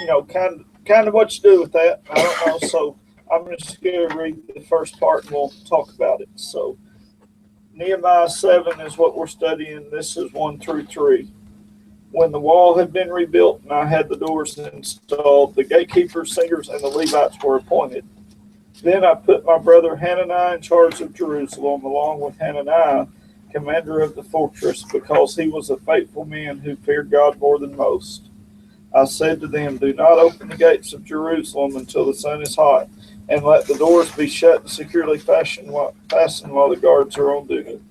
kind of what you do with that. I don't know. So I'm just going to read the first part and we'll talk about it. So Nehemiah 7 is what we're studying. This is 1 through 3. When the wall had been rebuilt and I had the doors installed, the gatekeepers, singers, and the Levites were appointed. Then I put my brother Hananiah in charge of Jerusalem, along with Hananiah, commander of the fortress, because he was a faithful man who feared God more than most. I said to them, do not open the gates of Jerusalem until the sun is hot, and let the doors be shut and securely fastened while the guards are on duty.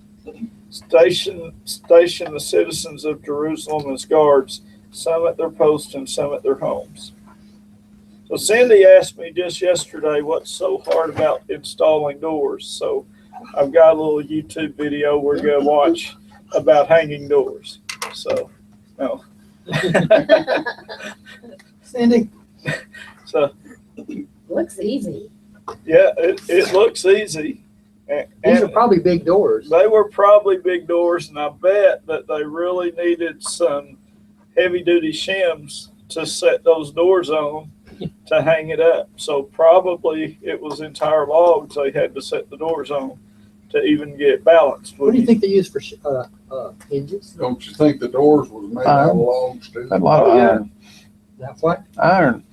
Station the citizens of Jerusalem as guards, some at their posts and some at their homes. So Cindy asked me just yesterday what's so hard about installing doors. So I've got a little YouTube video we're going to watch about hanging doors. So, no. Cindy. So looks easy. Yeah, it looks easy. These are probably big doors. They were probably big doors, and I bet that they really needed some heavy-duty shims to set those doors on to hang it up. So probably it was entire logs they had to set the doors on to even get it balanced. What do you think they use for hinges? Don't you think the doors was made out of logs too? Had a lot of iron. That's what? Iron.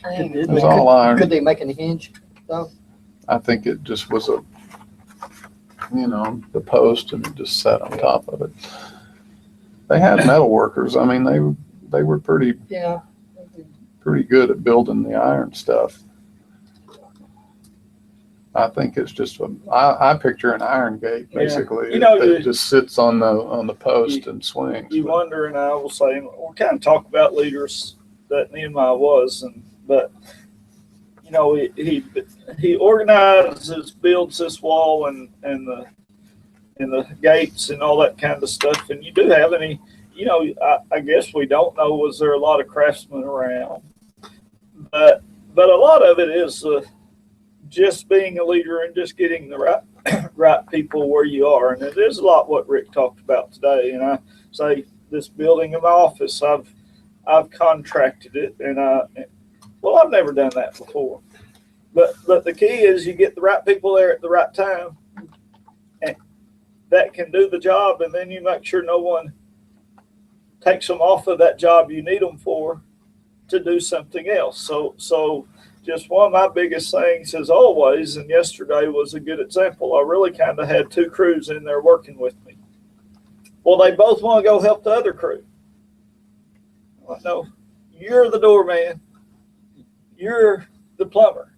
It was all iron. Could they make a hinge though? I think it just was the post and it just sat on top of it. They had metal workers. I mean, they were pretty good at building the iron stuff. I think it's just I picture an iron gate basically. It just sits on the post and swings. You wonder, and I will say, we'll kind of talk about leaders that Nehemiah was, but he organizes, builds this wall and the gates and all that kind of stuff. And you do have any, I guess we don't know, was there a lot of craftsmen around? But a lot of it is just being a leader and just getting the right people where you are. And it is a lot what Rick talked about today. And I say this building of my office, I've contracted it, and I've never done that before. But the key is you get the right people there at the right time, and that can do the job, and then you make sure no one takes them off of that job you need them for to do something else. So just one of my biggest things is always, and yesterday was a good example, I really kind of had two crews in there working with me. Well, they both want to go help the other crew. No, you're the doorman. You're the plumber.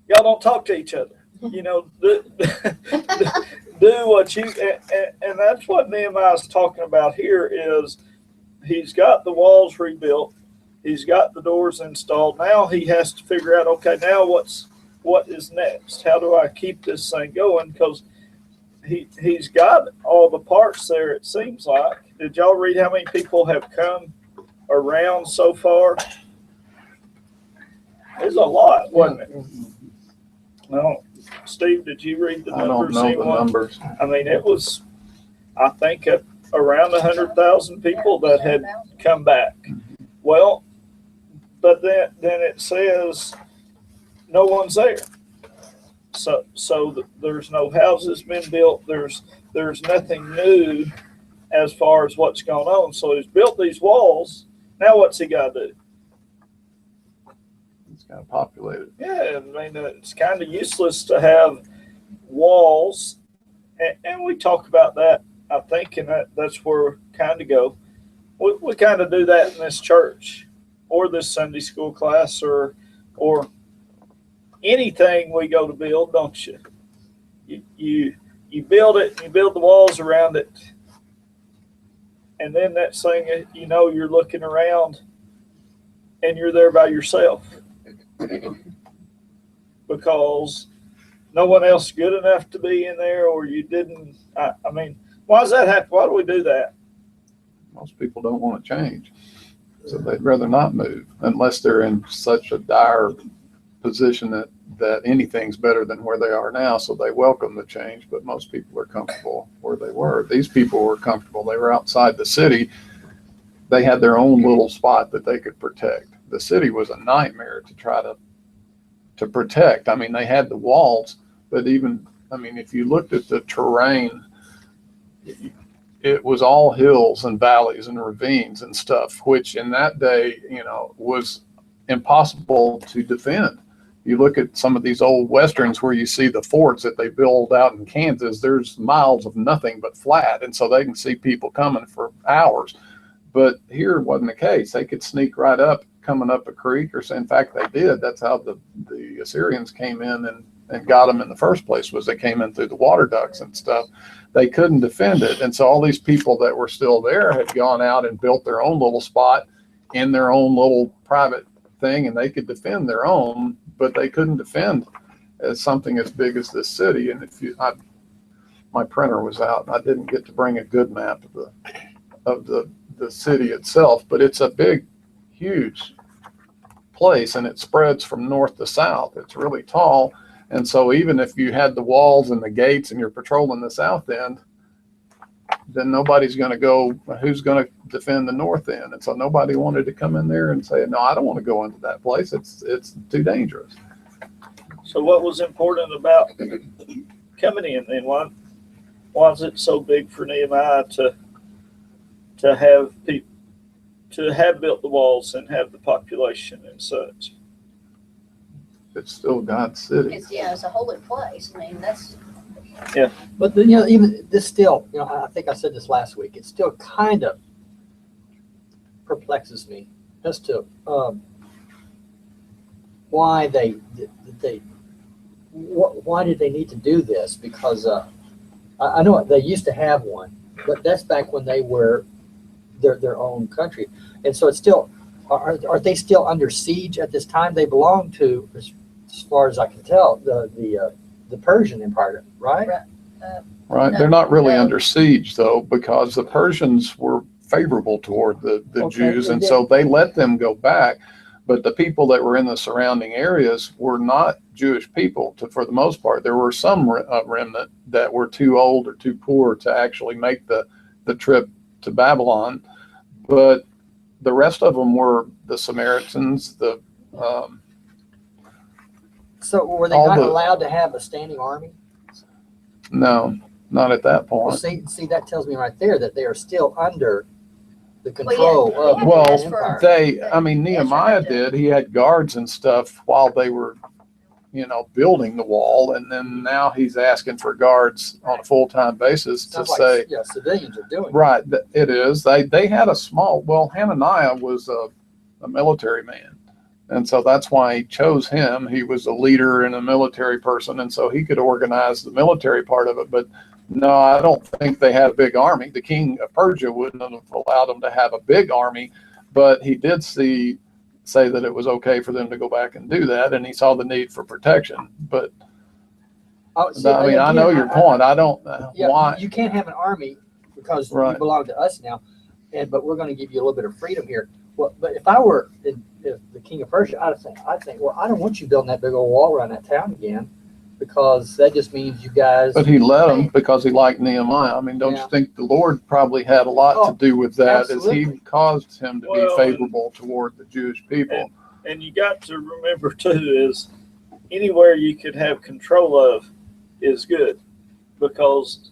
Y'all don't talk to each other. Do what you, and that's what Nehemiah's talking about here is he's got the walls rebuilt. He's got the doors installed. Now he has to figure out, okay, now what is next? How do I keep this thing going? Because he's got all the parts there, it seems like. Did y'all read how many people have come around so far? There's a lot, wasn't it? No, Steve, did you read the numbers? I don't know the numbers. I mean, it was, I think, around 100,000 people that had come back. Well, but then it says no one's there. So there's no houses been built. There's nothing new as far as what's going on. So he's built these walls. Now what's he got to do? It's got to populate it. Yeah, I mean, it's kind of useless to have walls. And we talk about that, I think, and that's where we kind of go. We kind of do that in this church or this Sunday school class or anything we go to build, don't you? You build it, you build the walls around it, and then that thing, you're looking around and you're there by yourself because no one else is good enough to be in there, or you didn't. I mean, why does that happen? Why do we do that? Most people don't want to change, so they'd rather not move unless they're in such a dire position that anything's better than where they are now, so they welcome the change. But most people are comfortable where they were. These people were comfortable. They were outside the city. They had their own little spot that they could protect. the city was a nightmare to try to protect. I mean, they had the walls, but even, I mean, if you looked at the terrain, it was all hills and valleys and ravines and stuff, which in that day, you know, was impossible to defend. You look at some of these old westerns where you see the forts that they build out in Kansas, there's miles of nothing but flat. And so they can see people coming for hours. But here it wasn't the case. They could sneak right up, coming up a creek, or so in fact they did. That's how the Assyrians came in and got them in the first place, was they came in through the water ducts and stuff. They couldn't defend it. And so all these people that were still there had gone out and built their own little spot in their own little private thing, and they could defend their own, but they couldn't defend as something as big as this city. And if you, my printer was out, and I didn't get to bring a good map of the city itself, but it's a big, huge place, and it spreads from north to south. It's really tall. And so even if you had the walls and the gates and you're patrolling the south end, then nobody's going to go, who's going to defend the north end? And so nobody wanted to come in there and say, no, I don't want to go into that place. It's too dangerous. So what was important about coming in then? Why was it so big for Nehemiah to have people, to have built the walls and have the population and such? It's still God's city. It's a holy place. I mean, that's. But you know, even this still, you know, I think I said this last week. It still kind of perplexes me as to why why did they need to do this? Because I know they used to have one, but that's back when they were their own country, and so it's still. Are they still under siege at this time? They belong to, as far as I can tell, the Persian Empire, right? Right. No, They're not really no. under siege, though, because the Persians were favorable toward the Okay, Jews, they and did. so they let them go back. But the people that were in the surrounding areas were not Jewish people, for the most part. There were some remnant that were too old or too poor to actually make the trip to Babylon. But the rest of them were the Samaritans, So were they All not the- allowed to have a standing army? no, not at that Well, point. see, that tells me right there that they are still under the control Well, of yeah, the Well, that's empire. for- I mean, Nehemiah did. He had guards and stuff while they were, you know, building the wall, and then now he's asking for guards on a full-time basis to Sounds like, say, yeah, civilians are doing it. right, it is. They had a small. Well, Hananiah was a military man, and so that's why he chose him. He was a leader and a military person, and so he could organize the military part of it. But no, I don't think they had a big army. The king of Persia wouldn't have allowed them to have a big army, but he did say that it was okay for them to go back and do that, and he saw the need for protection. But Oh, see, I mean, I again, know your point. I don't Yeah, why. you can't have an army because you Right. belong to us now, but we're going to give you a little bit of freedom here. Well, but if the king of Persia, I'd think, well, I don't want you building that big old wall around that town again, because that just means you guys. But he let him because he liked Nehemiah. I mean, don't Yeah. you think the Lord probably had a lot Oh, to do with that, as he absolutely. caused him to Well, be favorable toward the Jewish people? And you got to remember too is anywhere you could have control of is good, because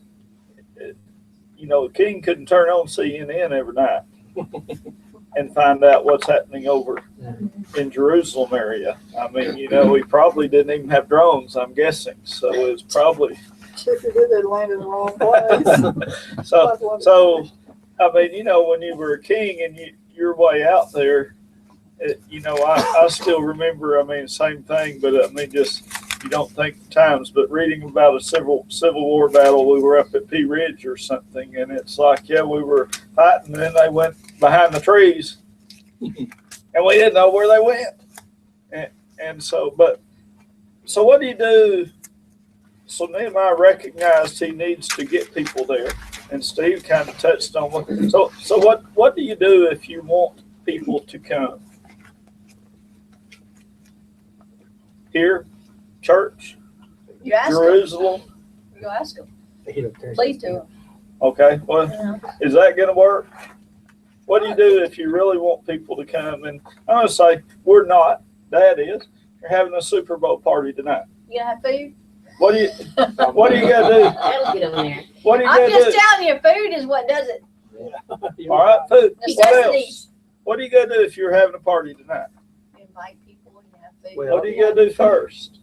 you know the king couldn't turn on CNN every night and find out what's happening over in Jerusalem area. I mean, you know, he probably didn't even have drones, I'm guessing. So it's probably If you did, they'd land in the wrong place. so. I mean, you know, when you were a king and you're way out there, you know, I still remember. I mean, same thing, but I mean, just you don't think the times. But reading about a Civil War battle, we were up at Pea Ridge or something, and it's like, yeah, we were fighting, and then they went behind the trees, and we didn't know where they went, and so, so what do you do? So Nehemiah recognized he needs to get people there, and Steve kind of touched on what. So what do you do if you want people to come? Here, church, You ask them. Jerusalem. You ask them. Please do. Okay, well, You know. is that going to work? what do you do if you really want people to come? And I'm gonna say, we're not, Dad is, you're having a Super Bowl party tonight. You gonna have food? What do you gotta do? That'll get on there. What do you I'm gotta just do? telling you, food is what does it. All right, food. What Necessities. else? What do you gotta do if you're having a party tonight? You invite people, you have food. Well, What do you gotta do first?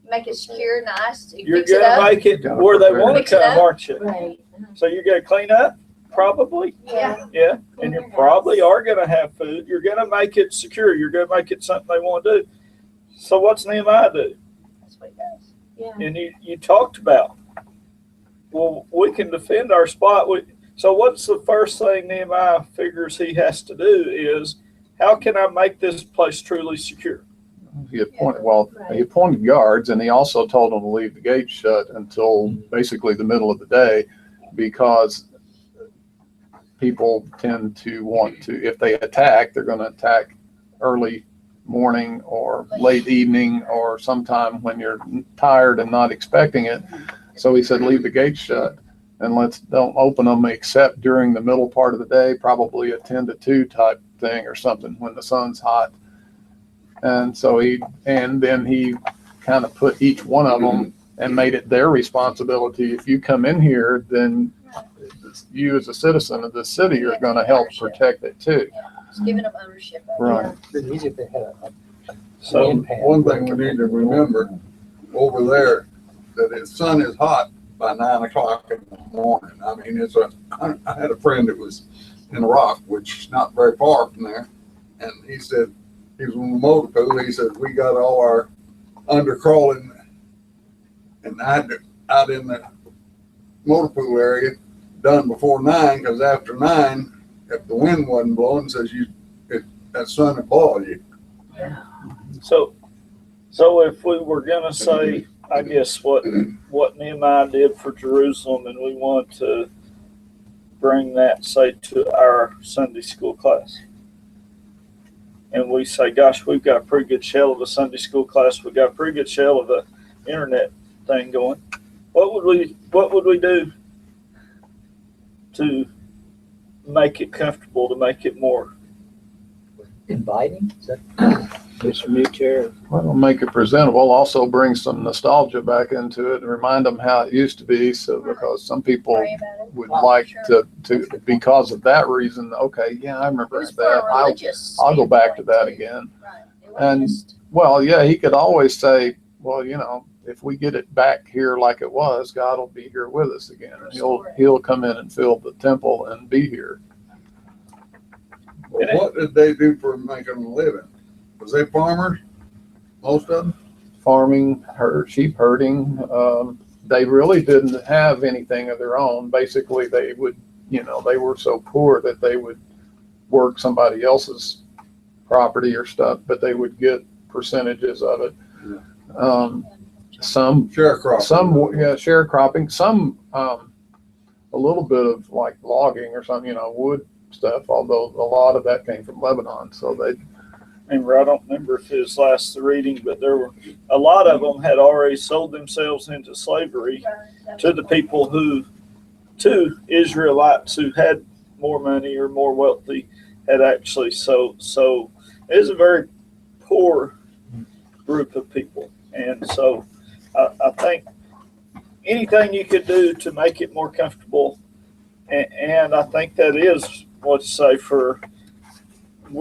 Make it secure, nice. You You're fix it gonna up. make it where they wanna Mix it come, up. aren't you? Right. So you're gonna clean up, probably, Yeah. yeah, and you probably are gonna have food. You're gonna make it secure. You're gonna make it something they wanna do. So what's Nehemiah do? That's what it does. Yeah. And you talked about, well, we can defend our spot. So what's the first thing Nehemiah figures he has to do is, how can I make this place truly secure? He appointed guards, and he also told them to leave the gates shut until basically the middle of the day, because people tend to want to, if they attack, they're going to attack early morning or late evening or sometime when you're tired and not expecting it. So he said, leave the gates shut and don't open them except during the middle part of the day, probably a 10 to 2 type thing or something when the sun's hot. And so then he kind of put each one of them and made it their responsibility. If you come in here, then you as a citizen of the city are going to help protect it too. It's giving them ownership of it. Right. It'd be easy if they had a So manpad. One thing we need to remember over there, that the sun is hot by 9 o'clock in the morning. I mean, I had a friend that was in Iraq, which is not very far from there. And he said, he was on the motor pool. He said, we got all our undercrawling and out in the motor pool area done before 9, because after 9, if the wind wasn't blowing, says that sun would boil you. So if we were gonna say, I guess what Nehemiah did for Jerusalem, and we want to bring that, say, to our Sunday school class, and we say, gosh, we've got a pretty good shell of a Sunday school class, we've got a pretty good shell of a internet thing going. What would we do to make it comfortable, to make it more? Inviting? Is that? Get some new chairs. Well, make it presentable. Also bring some nostalgia back into it and remind them how it used to be. So because some people Pray about it. would Oh, like sure. to because of that reason. Okay, yeah, I It remember was for that. a religious I'll go back to standpoint, that too. again. Right. It And- wasn't just- Well, yeah, he could always say, well, if we get it back here like it was, God will be here with us again. And he'll come in and fill the temple and be here. Well, what did they do for making a living? Was they farmers? Most of them? Farming, sheep herding. They really didn't have anything of their own. Basically, they would, they were so poor that they would work somebody else's property or stuff, but they would get percentages of it. Some Sharecropping. sharecropping, some a little bit of like logging or something, wood stuff, although a lot of that came from Lebanon. So they, I don't remember if it was last the reading, but there were a lot of them had already sold themselves into slavery to the people to Israelites who had more money or more wealthy had actually sold. So it is a very poor group of people. And so I think anything you could do to make it more comfortable, and I think that is what to say we're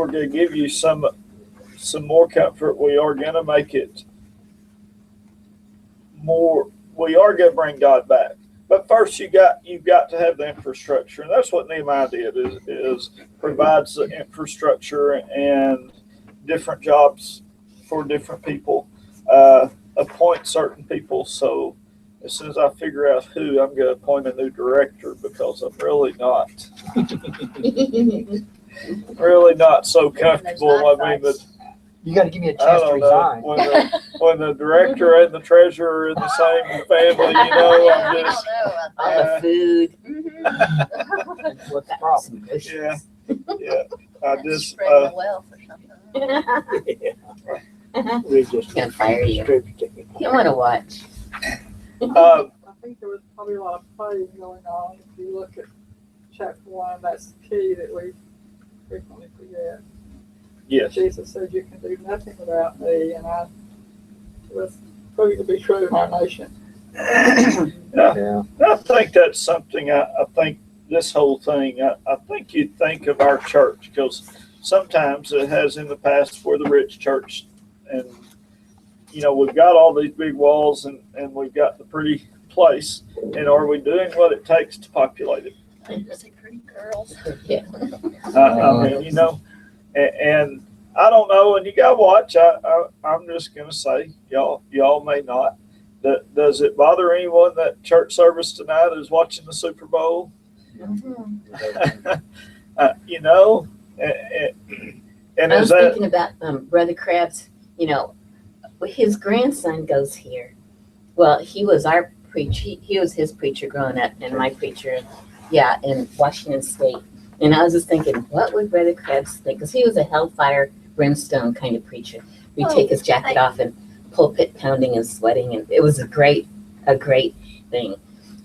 going to give you some more comfort. We are going to make it more, we are going to bring God back. But first you've got to have the infrastructure. And that's what Nehemiah did is provides the infrastructure and different jobs for different people, appoint certain people. So as soon as I figure out who, I'm going to appoint a new director, because I'm really not so comfortable. I mean, but You gotta give me a I chance to don't know, resign. when the director and the treasurer are in the same family, I'm I just, don't know. All the food. Mhm. What's the problem? yeah, I just, Spreading the wealth or something. We just Gonna fire you. distributed it. You want to watch. uh, I think there was probably a lot of fighting going on. If you look at chapter 1, that's the key, that we frequently forget. Yes. Jesus said, "You can do nothing without me," and that's proving to be true in our nation. Yeah. I think that's something, I think this whole thing, I think you'd think of our church, because sometimes it has in the past for the rich church. And, you know, we've got all these big walls and we've got the pretty place. And are we doing what it takes to populate it? Just say pretty girls. Yeah. I mean, you know, and I don't know, and you gotta watch. I'm just gonna say, y'all may not. Does it bother anyone that church service tonight is watching the Super Bowl? You know, and I is was that thinking about Brother Crab's, you know, his grandson goes here. Well, he was our preacher. He was his preacher growing up, and my preacher, yeah, in Washington State. And I was just thinking, what would Brother Krabs think? Because he was a hellfire, brimstone kind of preacher. He'd take his jacket off and pulpit pounding and sweating, and it was a great thing.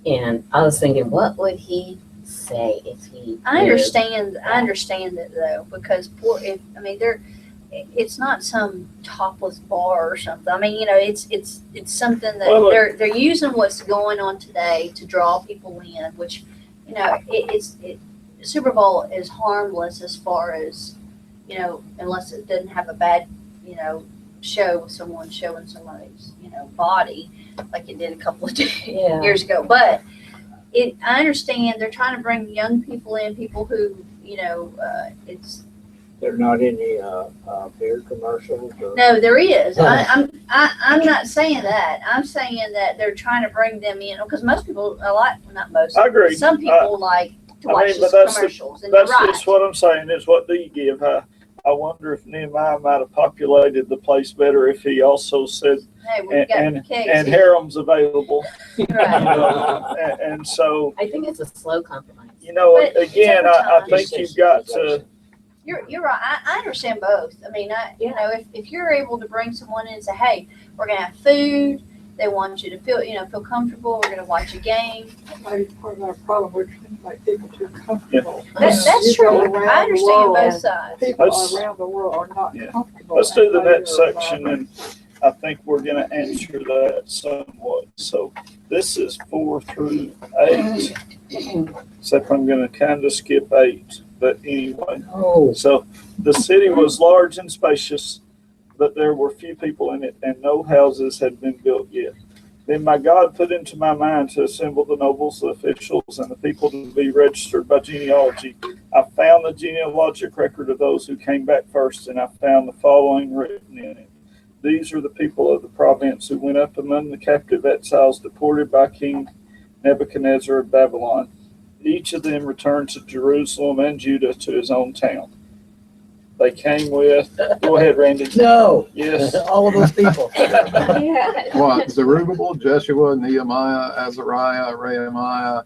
And I was thinking, what would he say if he? I understand it though, because it's not some topless bar or something. I mean, you know, it's something that Well, look. they're using what's going on today to draw people in, which, you know, Super Bowl is harmless as far as, you know, unless it doesn't have a bad, you know, show with someone showing somebody's, you know, body like it did a couple of Yeah. years ago. But I understand they're trying to bring young people in, people who, you know, There are not any beer commercials or? no, there is. I'm not saying that. I'm saying that they're trying to bring them in because most people, not most. I agree. Some people like to I watch mean, these but that's commercials, and you're that's right. just what I'm saying is, what do you give? I wonder if Nehemiah might have populated the place better if he also said, Hey, we got and Casey. harem's available. Right. And so, I think it's a slow compromise. you know, But it's again, I over time. think you've got to, You're right. I understand both. I mean, you know, if you're able to bring someone in and say, hey, we're gonna have food. They want you to feel comfortable. We're gonna watch a game. Maybe part of our problem, we're trying to make people too comfortable. That's You true. go around I the understand world, both sides. People Let's- around the world are not Yeah. comfortable. let's do the in next favor of section, our- and I think we're gonna answer that somewhat. So this is 4 through 8, except I'm gonna kind of skip 8, but anyway. Oh, So the city was large and spacious, but there were few people in it, and no houses had been built yet. Then my God put into my mind to assemble the nobles, the officials, and the people to be registered by genealogy. I found the genealogic record of those who came back first, and I found the following written in it. These are the people of the province who went up among the captive exiles deported by King Nebuchadnezzar of Babylon. Each of them returned to Jerusalem and Judah to his own town. They came with, go ahead, Randy. no, Yes. all of those people. Yeah. What, Zerubbabel, Jeshua, Nehemiah, Azariah, Rehemiah,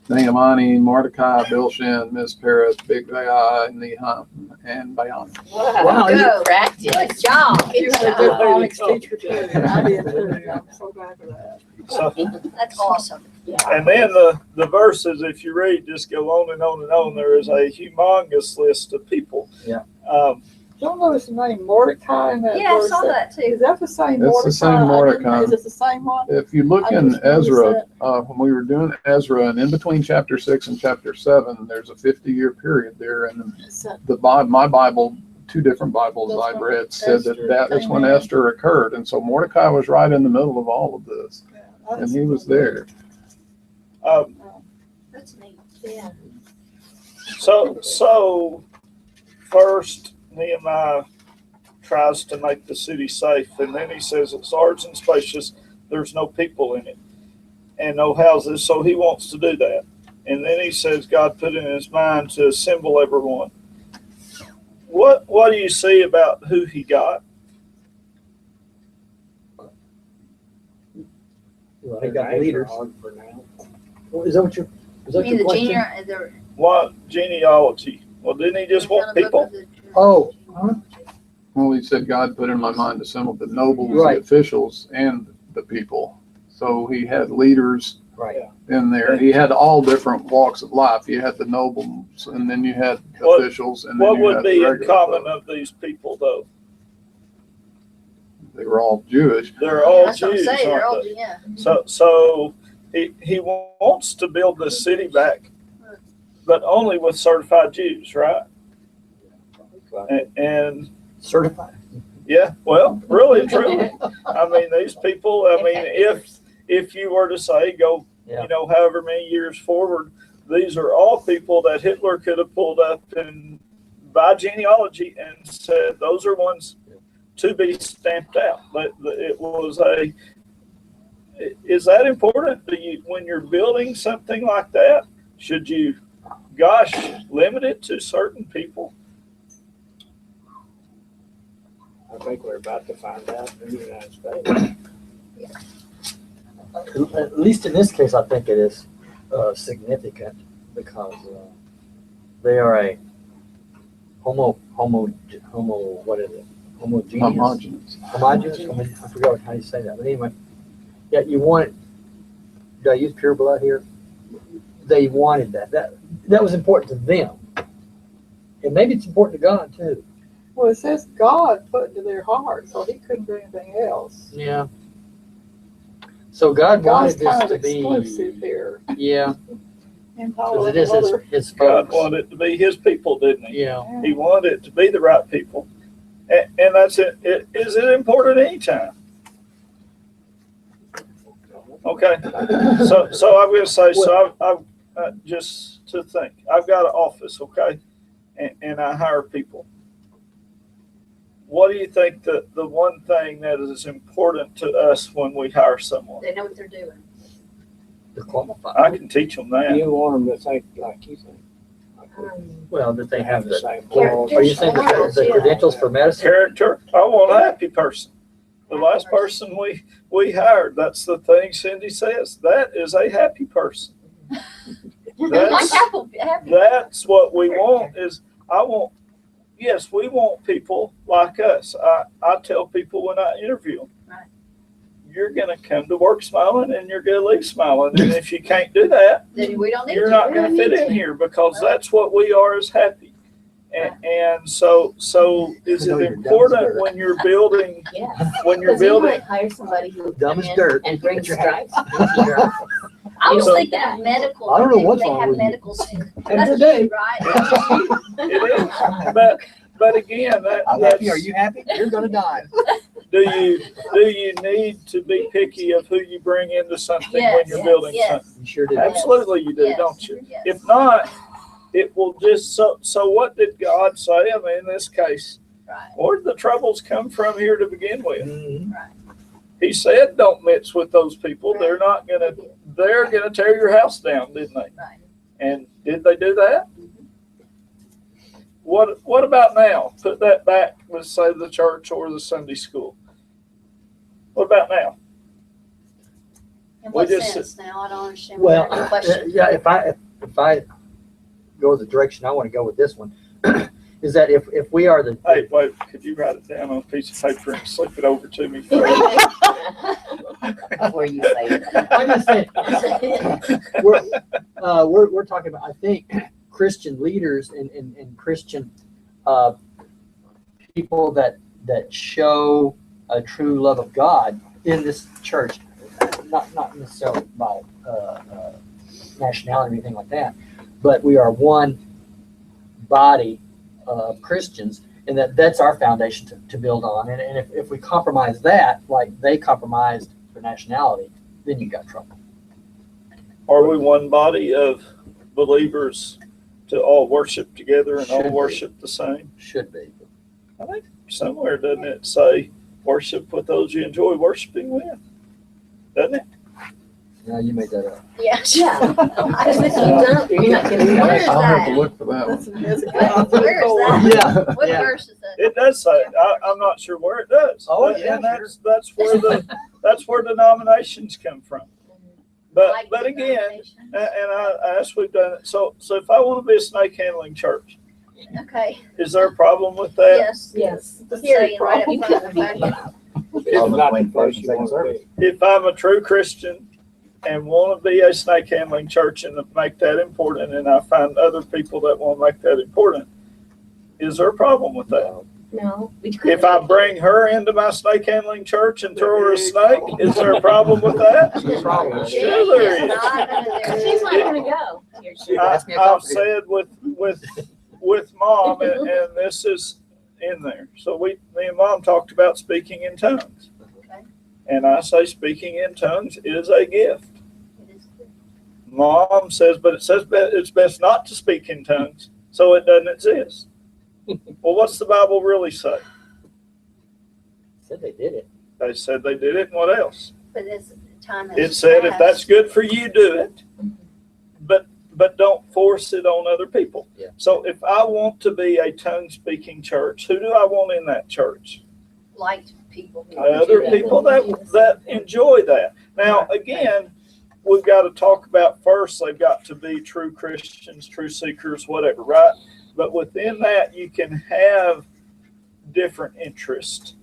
Naamani, Mordecai, Bilshan, Mizpereth, Bigvai, Nehum, and Bayan. Wow, You Go. cracked it. Good job. You Good were a good job. phonics teacher too. I did too. I'm so glad for that. So, That's awesome. and then the verses, if you read, just go on and on and on. There is a humongous list of people. Yeah. Y'all notice the name Mordecai in that Yeah, I verse? saw that too. Is that the same It's Mordecai? the same I didn't know. Mordecai. Is it the same one? If you look I in just noticed Ezra, when we were doing Ezra, and in between chapter 6 and chapter 7, there's a 50-year period there, and my Bible, 2 different Bibles That's I've when read said Esther that is when came in. Esther occurred, and so Mordecai was right in the middle of all of this, Yeah, and he was there. That's neat. Yeah. So first Nehemiah tries to make the city safe, and then he says it's large and spacious. There's no people in it and no houses, so he wants to do that. And then he says God put in his mind to assemble everyone. What do you see about who he got? Well, they got leaders. Well, is that what you're, is I that mean, your the question? What genealogy? Well, didn't he just want people? Oh, huh? Well, he said God put in my mind to assemble the nobles, Right. the officials, and the people. So he had leaders Right. in there. He had all different walks of life. You had the nobles, and then you had What- officials, and then What you would had be the in regular common folk. of these people, though? They were all Jewish. They're all That's what I'm Jews, saying, they're all, aren't they? yeah. So he wants to build this city back, but only with certified Jews, right? And Certified. yeah, well, really and truly. I mean, these people, I mean, if you were to say, go, Yeah. you know, however many years forward, these are all people that Hitler could have pulled up and by genealogy and said, those are ones to be stamped out. But it was is that important? Do you, when you're building something like that, should you, gosh, limit it to certain people? I think we're about to find out in the United States. At least in this case, I think it is significant because they are a what is it? Homogeneous. Homogeneous. I mean, I forgot how you say that, but anyway, yeah, you want. Do I use pure blood here? They wanted that. That was important to them, and maybe it's important to God too. Well, it says God put into their heart, so he couldn't do anything else. Yeah. So God God's wanted kind this of to exclusive be, here. yeah, And all because of it is the other, his God folks. wanted it to be his people, didn't he? Yeah. He wanted it to be the right people. And that's it. Is it important anytime? Okay. So I'm going to say, so I've just to think, I've got an office, okay? And I hire people. What do you think the one thing that is important to us when we hire someone? They know what they're doing. They're qualified. I can teach them that. You want them to think like you think. Well, that they have the the. same Are you saying the credentials for medicine? Character. I want a happy person. The last person we hired, that's the thing Cindy says. That is a happy person. Like happy. That's what we want is yes, we want people like us. I tell people when I interview them, Right. you're going to come to work smiling and you're going to leave smiling. And if you can't do that, Then we don't need you're to. not We going don't to fit need in to. here because Right. that's what we are as happy. And so is I know it you're dumb as important dirt. when you're building, Yeah. when you're Because you building, might hire somebody who would Dumb come as in dirt, and bring but you're happy. stripes into your office. I was So- thinking of medical. I don't know they- what's they wrong have with you. medical. Have That's a good day. you, right? it is. But again, I'm that's, happy. Are you happy? You're gonna die. do you need to be picky of who you bring into something when Yes, you're yes, building yes. something? You sure did. Absolutely you do, Yes, don't you? yes. If not, it will just, so what did God say? I mean, in this case, Right. where did the troubles come from here to begin with? Mhm. He said, don't mix with those people. Right. They're not They gonna, did. they're gonna tear your house down, didn't they? Right. And did they do that? What about now? Put that back, let's say the church or the Sunday school. What about now? In We what just- sense now? I don't understand. Well, Your question. yeah, if I go the direction I want to go with this one, is that if we are the, Hey, wait, could you write it down on a piece of paper and slip it over to me? Before you say it. I'm just saying, we're talking about, I think, Christian leaders and Christian people that show a true love of God in this church, not necessarily by nationality or anything like that, but we are one body of Christians, and that's our foundation to build on. And if we compromise that, like they compromised their nationality, then you got trouble. Are we one body of believers to all worship together and Should all be. worship the same? Should be. I think somewhere, doesn't it say worship with those you enjoy worshiping with? Doesn't it? Yeah, you made that up. Yeah. Yeah. Because if you don't, you're not getting Where it. is I'll have to that? look for that that's one. in Hezekiah. Where is that? Yeah. What Yeah. verse is that? It does say, I'm not sure where it does. Oh, But- yeah, And that's where denominations come from. But Like again, denomination. and I asked, we've done it. So if I want to be a snake handling church, Okay, is there a problem with that? yes. Yes. The Saying serious right problem. up front, okay. It's not the place you want to be. If I'm a true Christian and want to be a snake handling church and make that important, and I find other people that want to make that important, is there a problem with that? No. If I bring her into my snake handling church and throw her a snake, is there a problem with that? Problem. Sure there is. She's not gonna go. I've said with Mom, and this is in there. So me and Mom talked about speaking in tongues. Okay. And I say speaking in tongues is a gift. It is good. Mom says, but it says it's best not to speak in tongues, so it doesn't exist. Well, what's the Bible really say? Said they did it. They said they did it, and what else? But as time has It said if passed- that's good for you, do it. But don't force it on other people. Yeah. So if I want to be a tongue-speaking church, who do I want in that church? liked people. who Other do that. people that enjoy that. Now, again, we've got to talk about first, they've got to be true Christians, true seekers, whatever, right? But within that, you can have different interests.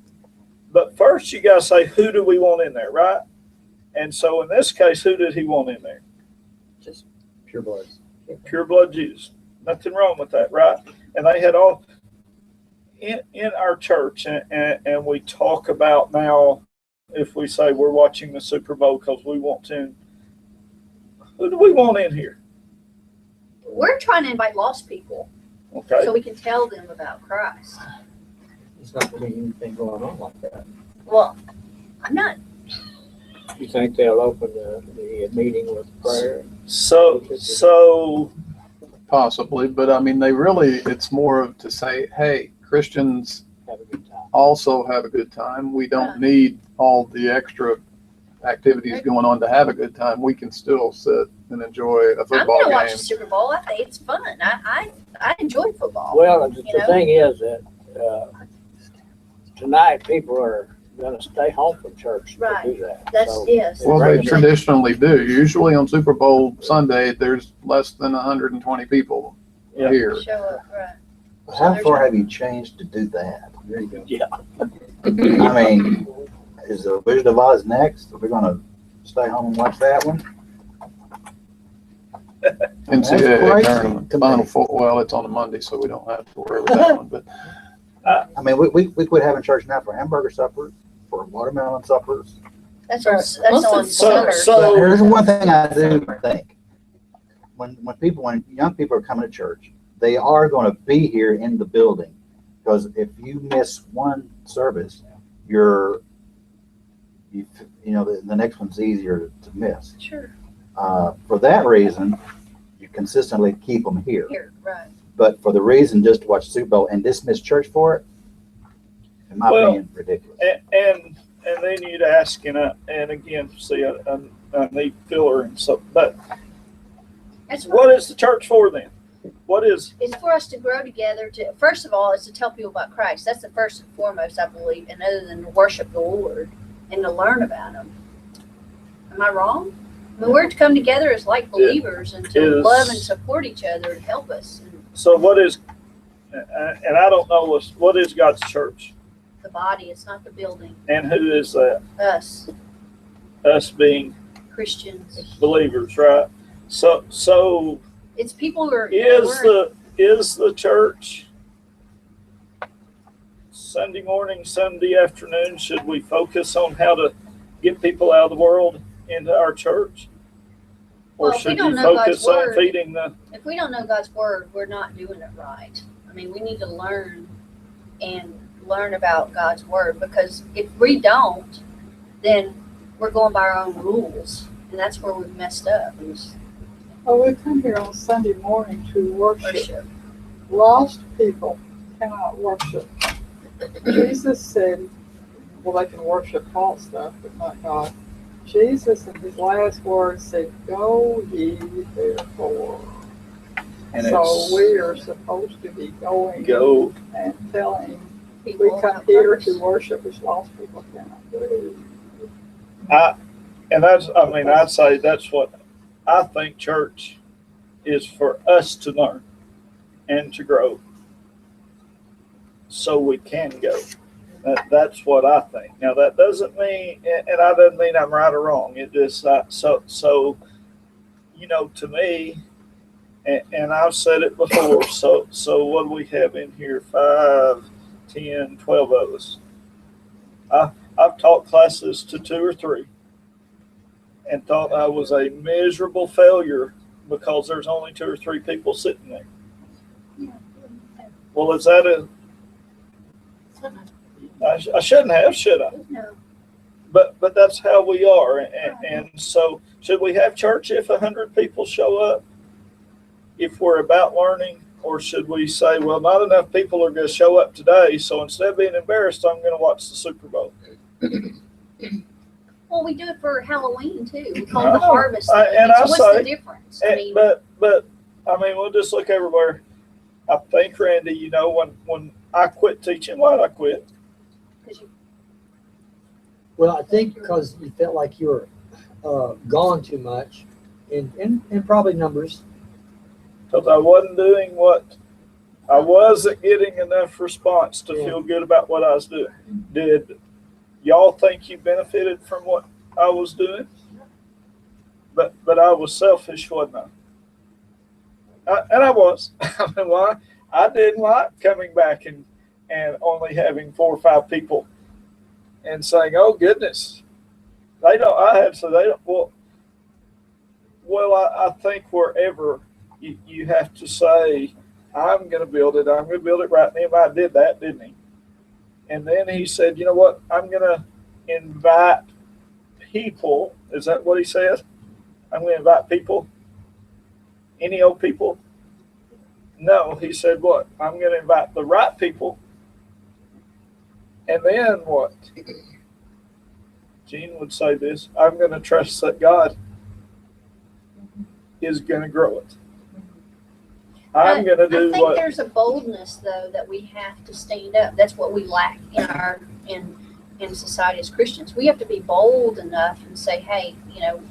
But first, you got to say, who do we want in there, right? And so in this case, who did he want in there? Just pure blood. Pure blood Jews. Nothing wrong with that, right? And they had all in our church, and we talk about now, if we say we're watching the Super Bowl because we want to, who do we want in here? We're trying to invite lost people Okay. so we can tell them about Christ. There's not really anything going on like that. Well, I'm not. You think they'll open the meeting with prayer? So Possibly, but I mean, it's more of to say, hey, Christians Have a good time. also have a good time. We don't need all the extra activities going on to have a good time. We can still sit and enjoy a I'm football gonna watch game. the Super Bowl. I think it's fun. I enjoy football. Well, the You know? thing is that tonight people are gonna stay home from church to Right. do that. That's So, yes. Well, they Right. traditionally do. Usually on Super Bowl Sunday, there's less than 120 people Yeah. here. Show up, right? How far have you changed to do that? There you go. Yeah. I mean, is the Wizard of Oz next? Are we gonna stay home and watch that one? NCAA That's crazy tournament, to me. Final Four. Well, it's on a Monday, so we don't have to worry about that one. But I mean, we quit having church now for hamburger suppers, for watermelon suppers. That's on Most summer. So- But there's one thing I do think. When young people are coming to church, they are gonna be here in the building. Because if you miss one service, the next one's easier to miss. Sure. For that reason, you consistently keep them here. Here, right. But for the reason just to watch Super Bowl and dismiss church for it, in my Well, opinion, ridiculous. and then you'd ask, and again, see, I need filler and so, but That's what is the church for then? What is, It's for us to grow together. To first of all, it's to tell people about Christ. That's the first and foremost, I believe. And other than to worship the Lord and to learn about Him. Am I wrong? I mean, we're to come together as like believers and to is- love and support each other and help us. And so what is, and I don't know, what is God's church? the body, it's not the building. And who is that? Us, Us being Christians. believers, right? So It's people who are. is the church Sunday morning, Sunday afternoon, should we focus on how to get people out of the world into our church? Or Well, if we should don't you know God's focus on word- feeding the, If we don't know God's word, we're not doing it right. I mean, we need to learn about God's word, because if we don't, then we're going by our own rules, and that's where we've messed up. Is Oh, we come here on Sunday morning to worship. worship. Lost people cannot worship. Jesus said, well, they can worship false stuff, but not God. Jesus, in his last words, said, "Go ye therefore." and So it's we are supposed to be going go, and telling. People We come about here Christ. to worship, which lost people cannot do. and I'd say that's what I think church is, for us to learn and to grow so we can go. That's what I think. Now that doesn't mean, and I doesn't mean I'm right or wrong. It just so you know, to me, and I've said it before. So what do we have in here? 5, 10, 12 of us. I've taught classes to 2 or 3, and thought I was a miserable failure because there's only 2 or 3 people sitting there. Well, is that a? I shouldn't have, should I? No. But that's how we are, and so should we have church if 100 people show up? If we're about learning, or should we say, well, not enough people are going to show up today, so instead of being embarrassed, I'm going to watch the Super Bowl. Well, we do it for Halloween too. We call I it the know. harvest. I- Thing. and So I what's say- the difference? I mean, But I mean, we'll just look everywhere. I think, Randy, you know, when I quit teaching, why did I quit? 'cause you- Well, I think because you felt like you were gone too much, in probably numbers. Because I wasn't doing what I wasn't getting enough response to Yeah. feel good about what I was doing. Did y'all think you benefited from what I was doing? But I was selfish, wasn't I? And I was. I mean, why? I didn't like coming back and only having 4 or 5 people and saying, "Oh goodness, they don't." I had to say they don't. Well, I think wherever you have to say, I'm going to build it. I'm going to build it right. Nehemiah did that, didn't he? And then he said, you know what? I'm going to invite people. Is that what he said? I'm going to invite people. Any old people? No, he said what? I'm going to invite the right people. And then what? Gene would say this. I'm going to trust that God is going to grow it. I'm going to I do think what. there's a boldness though that we have to stand up. That's what we lack in society as Christians. We have to be bold enough and say, hey, you know,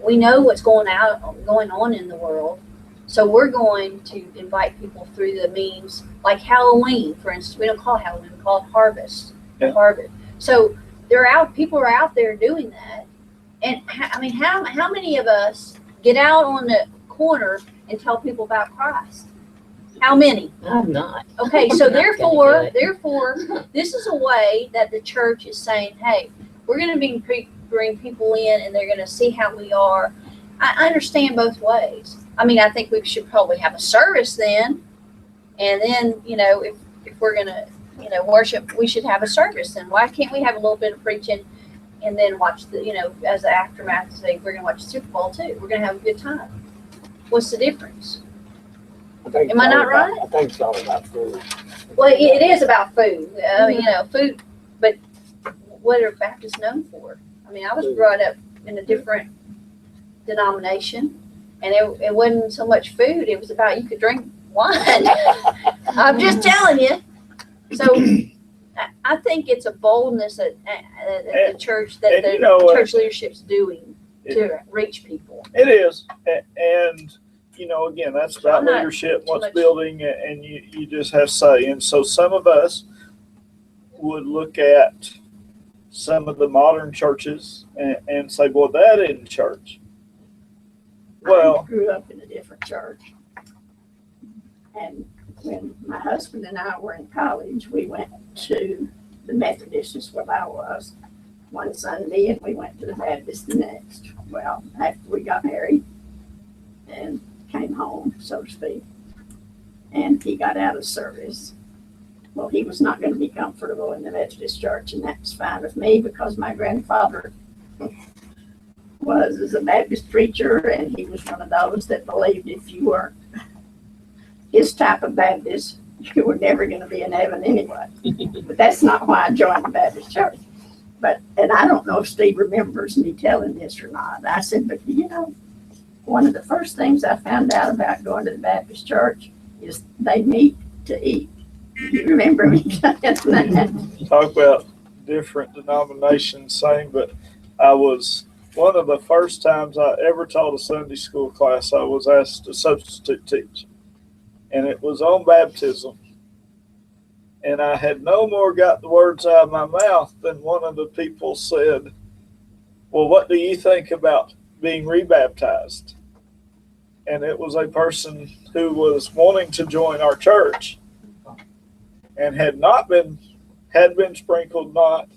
we know what's going on in the world, so we're going to invite people through the means like Halloween, for instance. We don't call it Halloween; we call it harvest. Yeah. Harvest. So people are out there doing that, and I mean, how many of us get out on the corner and tell people about Christ? How many? I'm not. Okay, so I'm not gonna do therefore, this is a way that the church is saying, hey, we're going to bring people in and they're going to see how we are. I understand both ways. I mean, I think we should probably have a service then. And then, you know, if we're going to, you know, worship, we should have a service. And why can't we have a little bit of preaching and then watch the, you know, as the aftermath, say, we're going to watch the Super Bowl too. We're going to have a good time. What's the difference? I think Am I it's all not about- right? I think it's all about food. Well, it is about food. You know, food, but what are Baptists known for? I mean, I was brought up in a different denomination, and it wasn't so much food. It was about you could drink wine. I'm just telling you. So I think it's a boldness that the church, that and the you know what? church leadership's doing to reach people. It is, and you know, again, that's about I'm not leadership, too what's much- building, and you just have say. And so some of us would look at some of the modern churches and say, well, that isn't church. Well, I grew up in a different church. And when my husband and I were in college, we went to the Methodist, is what I was, one Sunday, and we went to the Baptist the next. Well, after we got married and came home, so to speak, and he got out of service. Well, he was not going to be comfortable in the Methodist church, and that's fine with me because my grandfather was a Baptist preacher, and he was one of those that believed if you weren't his type of Baptist, you were never going to be in heaven anyway. But that's not why I joined the Baptist church. And I don't know if Steve remembers me telling this or not. I said, but you know, one of the first things I found out about going to the Baptist church is they meet to eat. You remember me saying that? talk about different denominations, same, but I was, one of the first times I ever taught a Sunday school class, I was asked to substitute teach. And it was on baptism. And I had no more got the words out of my mouth than one of the people said, well, what do you think about being rebaptized? And it was a person who was wanting to join our church and had been sprinkled not.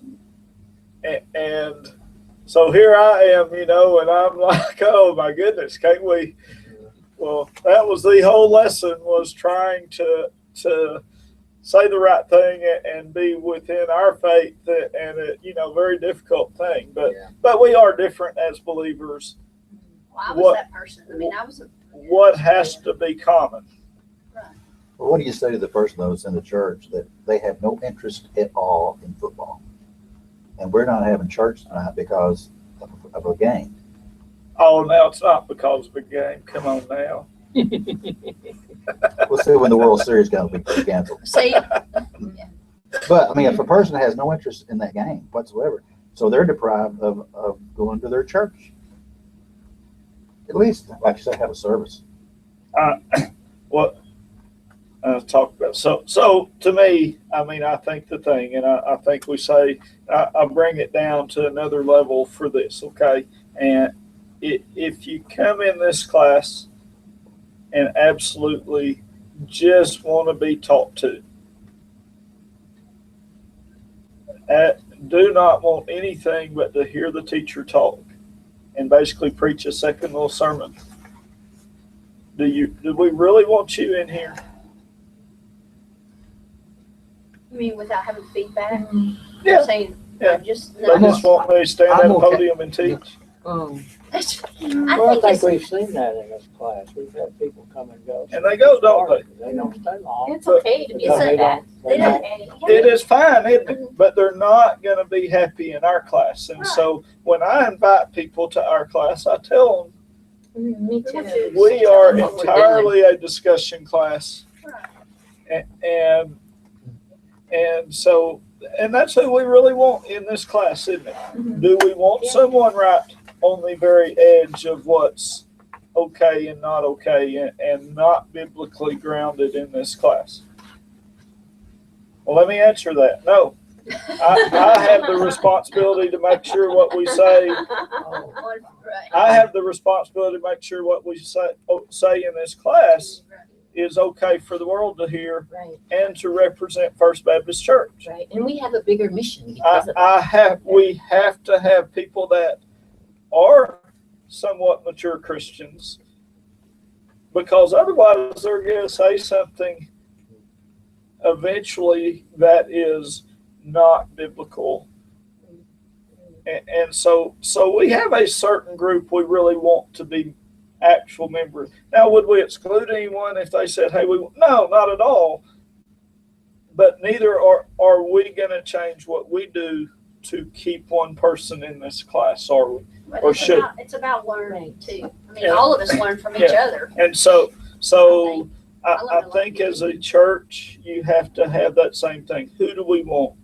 And so here I am, and I'm like, oh my goodness, can't we? Well, that was the whole lesson, was trying to say the right thing and be within our faith, and very difficult thing. But we are different as believers. Well, I was that person. I mean, I was what has to be common? Well, what do you say to the person that was in the church that they have no interest at all in football? And we're not having church tonight because of a game. Oh, now it's not because of a game. Come on now. We'll see when the World Series is going to be canceled. See, But I mean, if a person has no interest in that game whatsoever, so they're deprived of going to their church. At least, like you said, have a service. Talk about so to me, I mean, I think the thing, and I think we say, I bring it down to another level for this, okay? And if you come in this class and absolutely just want to be taught to, do not want anything but to hear the teacher talk and basically preach a second little sermon. Do we really want you in here? you mean without having feedback? Yeah. You're saying, Yeah. just They just want me to stand at I'm a okay. podium and teach. Well, I I think think it's, we've seen that in this class. We've had people come and go. And they go, don't they? They don't stay long. It's okay to be because like that. they don't, It is fine, isn't it? But they're not going to be happy in our class. And so when I invite people to our class, I tell Me too. them we are entirely a discussion class. And so, and that's who we really want in this class, isn't it? Do we want someone right on the very edge of what's okay and not okay and not biblically grounded in this class? Well, let me answer that. No. I have the responsibility to make sure what we say. I have the responsibility to make sure what we say in this class is okay for the world to hear Right, and to represent First Baptist Church. right. And we have a bigger mission because of We have to have people that are somewhat mature Christians, because otherwise they're going to say something eventually that is not biblical. And so we have a certain group we really want to be actual members. Now, would we exclude anyone if they said, hey, no, not at all. But neither are we going to change what we do to keep one person in this class, are we? But Or should. it's about learning too. I mean, Yeah. all of us learn from each other. And so I learned a lot think from as a church, you have to have that same thing. Who do we want?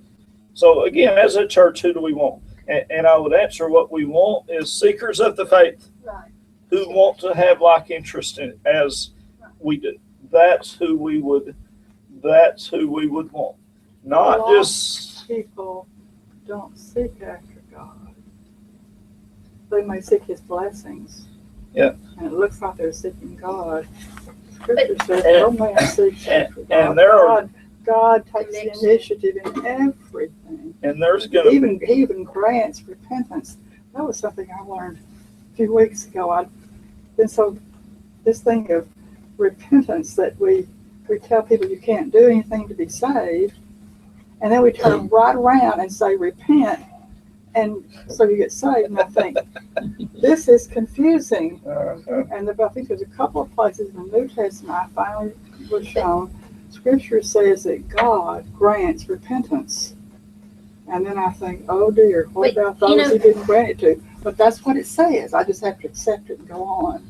So again, as a church, who do we want? And I would answer, what we want is seekers of the faith Right. who want to have like interest in it as we do. That's who we would want. Not Lost just people don't seek after God. They may seek His blessings. Yeah. And it looks like they're seeking God. Scripture says, And- no man seeks after God. and there are- God takes the initiative in everything. and there's gonna He even grants repentance. That was something I learned a few weeks ago. This thing of repentance, that we tell people you can't do anything to be saved, and then we turn right around and say repent, and so you get saved. And I think this is confusing. And I think there's a couple of places in the New Testament I finally was shown. Scripture says that God grants repentance. And then I think, oh dear, what But, about those He didn't grant it to? But that's what it says. I just have to accept it and go on.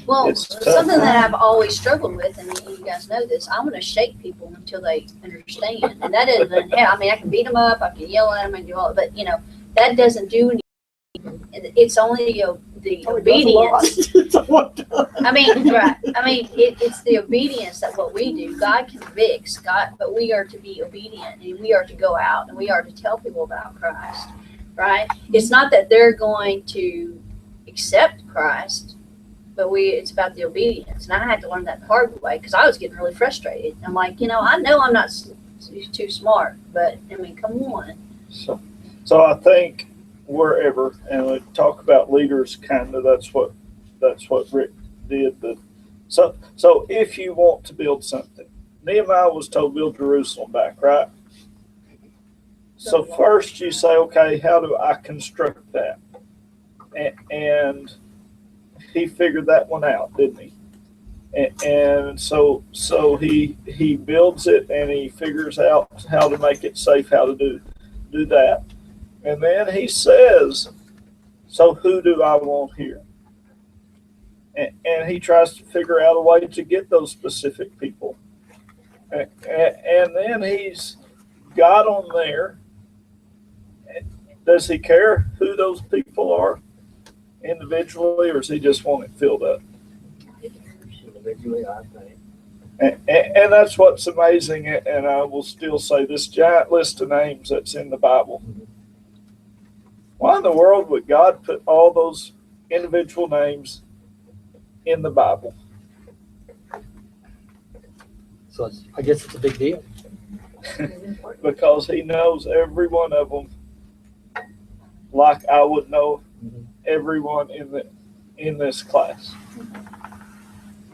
Well, It's tough. something that I've always struggled with, and you guys know this, I'm going to shake people until they understand. And that isn't, I mean, I can beat them up, I can yell at them and do all, but that doesn't do anything. it's only the Oh, it does a lot. obedience. It's a lot done. I mean, right. I mean, it's the obedience that what we do. God convicts, but we are to be obedient and we are to go out and we are to tell people about Christ, right? It's not that they're going to accept Christ, but it's about the obedience. And I had to learn that the hard way because I was getting really frustrated. I'm like, I know I'm not too smart, but I mean, come on. So I think wherever, and we talk about leaders, kind of that's what Rick did. But so if you want to build something, Nehemiah was told build Jerusalem back, right? So first you say, okay, how do I construct that? And he figured that one out, didn't he? And so he builds it and he figures out how to make it safe, how to do that. And then he says, so who do I want here? And he tries to figure out a way to get those specific people. And then he's got them there. Does he care who those people are individually, or does he just want it filled up? Individually, I think. And that's what's amazing, and I will still say this giant list of names that's in the Bible. Why in the world would God put all those individual names in the Bible? So I guess it's a big deal. Because he knows every one of them like I would know everyone in this class.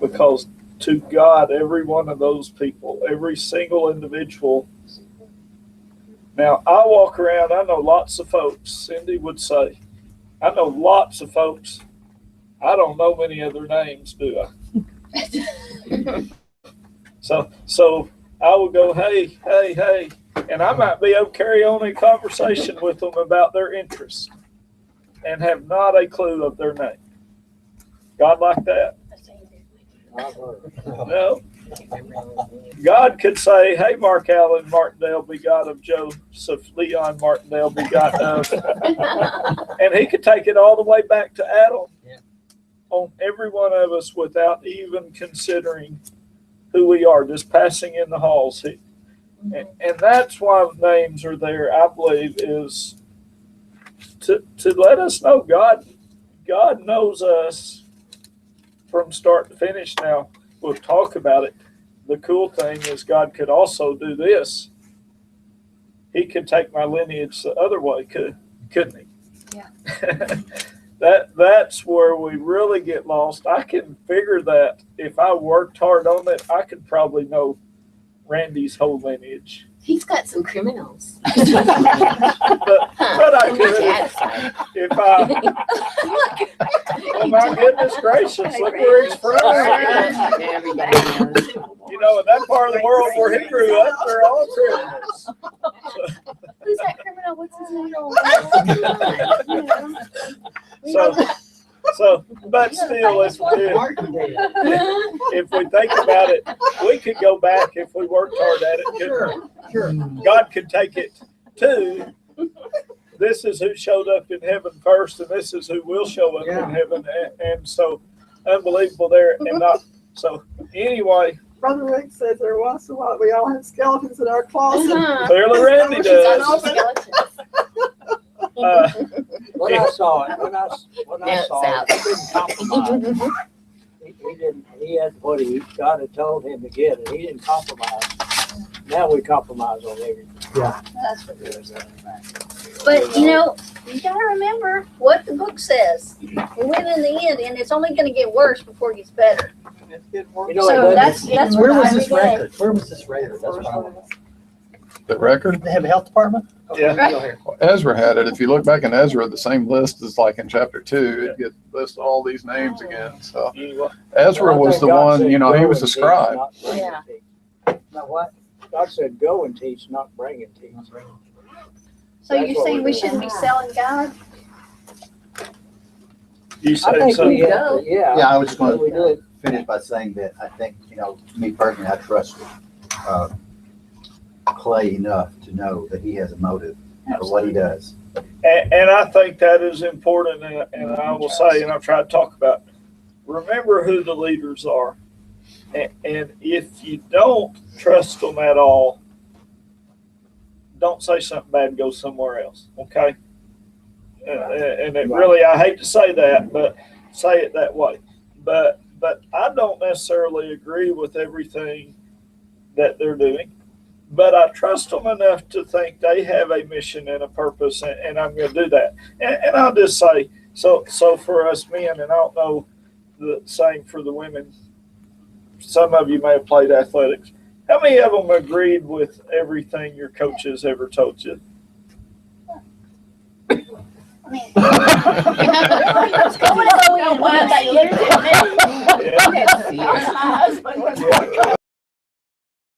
Because to God, every one of those people, every single individual. Now, I walk around, I know lots of folks, Cindy would say, I know lots of folks. I don't know many other names, do I? So I would go, hey, and I might be able to carry on a conversation with them about their interests and have not a clue of their name. God like that? No. God could say, hey, Mark Allen Martindale, begot of Joseph Leon Martindale, begot of. And he could take it all the way back to Adam on every one of us without even considering who we are, just passing in the halls. And that's why names are there, I believe, is to let us know God knows us from start to finish. Now, we'll talk about it. The cool thing is God could also do this. He could take my lineage the other way, couldn't he? Yeah. That's where we really get lost. I can figure that if I worked hard on it, I could probably know Randy's whole lineage. He's got some criminals. But I could if I. Oh my goodness gracious! Look where he's from. Everybody knows. You know, in that part of the world where he grew up, they're all criminals. Who's that criminal? What's his name? So, but still, if we think about it, we could go back if we worked hard at it. Sure. God could take it to, this is who showed up in heaven first, and this is who will show up in heaven. And so, unbelievable there. And not, so anyway. Brother Rick says there once in a while we all have skeletons in our closet. Clearly Randy does. When I saw it, when I saw it, he didn't compromise. He had what God had told him to get, and he didn't compromise. Now we compromise on everything. That's what it is. But you gotta remember what the book says. We win in the end, and it's only gonna get worse before it gets better. It's getting worse. You know, So that's Where what was I this read. record? Where was this record? That's what I want. The record? They have a health department? Yeah. Right. Ezra had it. If you look back in Ezra, the same list is like in chapter 2. It lists all these names again. So Ezra was the one, he was a scribe. Yeah. Now what? God said, go and teach, not bring and teach. So you're saying we shouldn't be selling God? You I say think so. we have to, Yeah, I was just going We do to it. finish by saying that I think, me personally, I trust Clay enough to know that he has a motive for what he does. And I think that is important, and I will say, and I've tried to talk about, remember who the leaders are. And if you don't trust them at all, don't say something bad and go somewhere else, okay? And it really, I hate to say that, but say it that way. But I don't necessarily agree with everything that they're doing. But I trust them enough to think they have a mission and a purpose, and I'm going to do that. And I'll just say, so for us men, and I don't know the same for the women, some of you may have played athletics. How many of them agreed with everything your coaches ever told you?